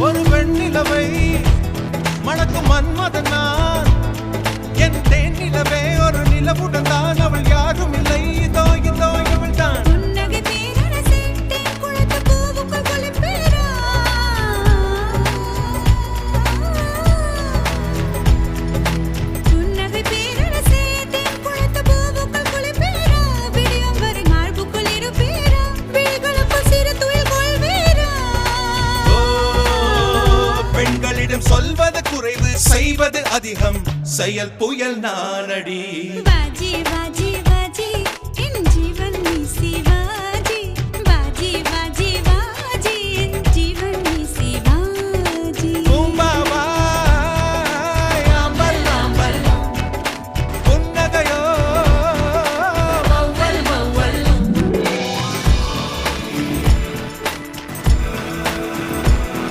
ஒரு வெண்ணிலவை மணக்கும் மன்மதன் நான். என் தேன் நிலவே ஒரு நிலவுடன் தான், அவள் யாரும் இல்லை, இதோ இதோ இவள் தான். பெண்களிடம் சொல்வது குறைவு, செய்வது அதிகம், செயல் புயல் நானடி. बाजी बाजी बाजी इन जीवन में सिवा